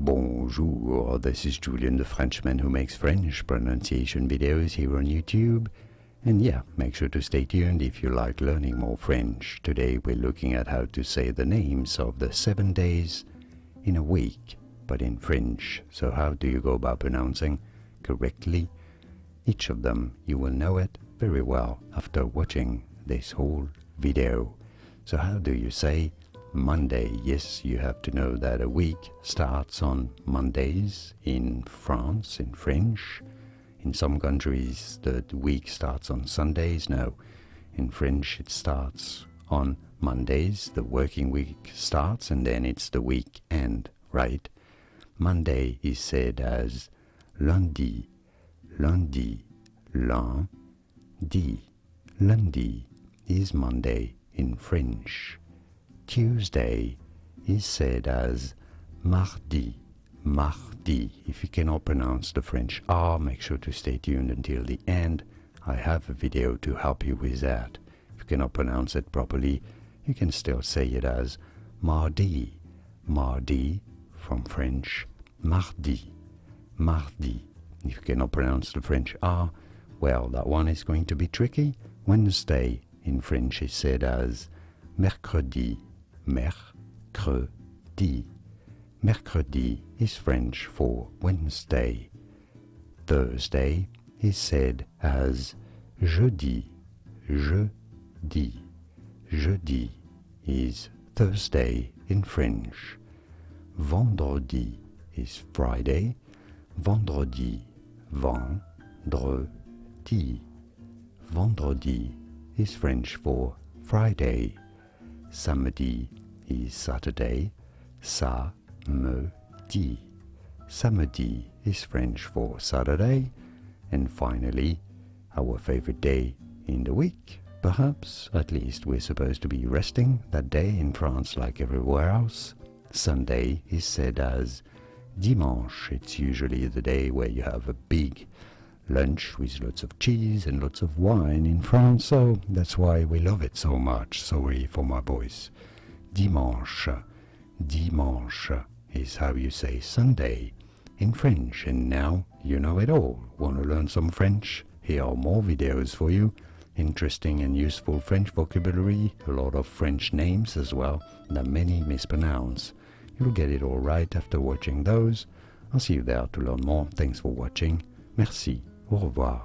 Bonjour, this is Julien, the Frenchman who makes French pronunciation videos here on YouTube. And yeah, make sure to stay tuned if you like learning more French. Today we're looking at how to say the names of the 7 days in a week, but in French. So how do you go about pronouncing correctly each of them? You will know it very well after watching this whole video. So how do you say Monday? Yes, you have to know that a week starts on Mondays in France, in French. In some countries, the week starts on Sundays. No, in French it starts on Mondays. The working week starts and then it's the weekend, right? Monday is said as lundi, lundi, lundi. Lundi is Monday in French. Tuesday is said as mardi, mardi. If you cannot pronounce the French R, make sure to stay tuned until the end. I have a video to help you with that. If you cannot pronounce it properly, you can still say it as mardi, mardi from French, mardi, mardi. If you cannot pronounce the French R, well, that one is going to be tricky. Wednesday in French is said as mercredi, mercredi. Mercredi is French for Wednesday. Thursday is said as jeudi, jeudi. Jeudi is Thursday in French. Vendredi is Friday. Vendredi, vendredi. Vendredi is French for Friday. Samedi is Saturday. Samedi. Samedi is French for Saturday. And finally, our favorite day in the week. Perhaps, at least we're supposed to be resting that day in France like everywhere else. Sunday is said as Dimanche. It's usually the day where you have a big lunch with lots of cheese and lots of wine in France, so that's why we love it so much. Sorry for my voice. Dimanche. Dimanche is how you say Sunday in French, and now you know it all. Want to learn some French? Here are more videos for you. Interesting and useful French vocabulary, a lot of French names as well that many mispronounce. You'll get it all right after watching those. I'll see you there to learn more. Thanks for watching. Merci. Au revoir.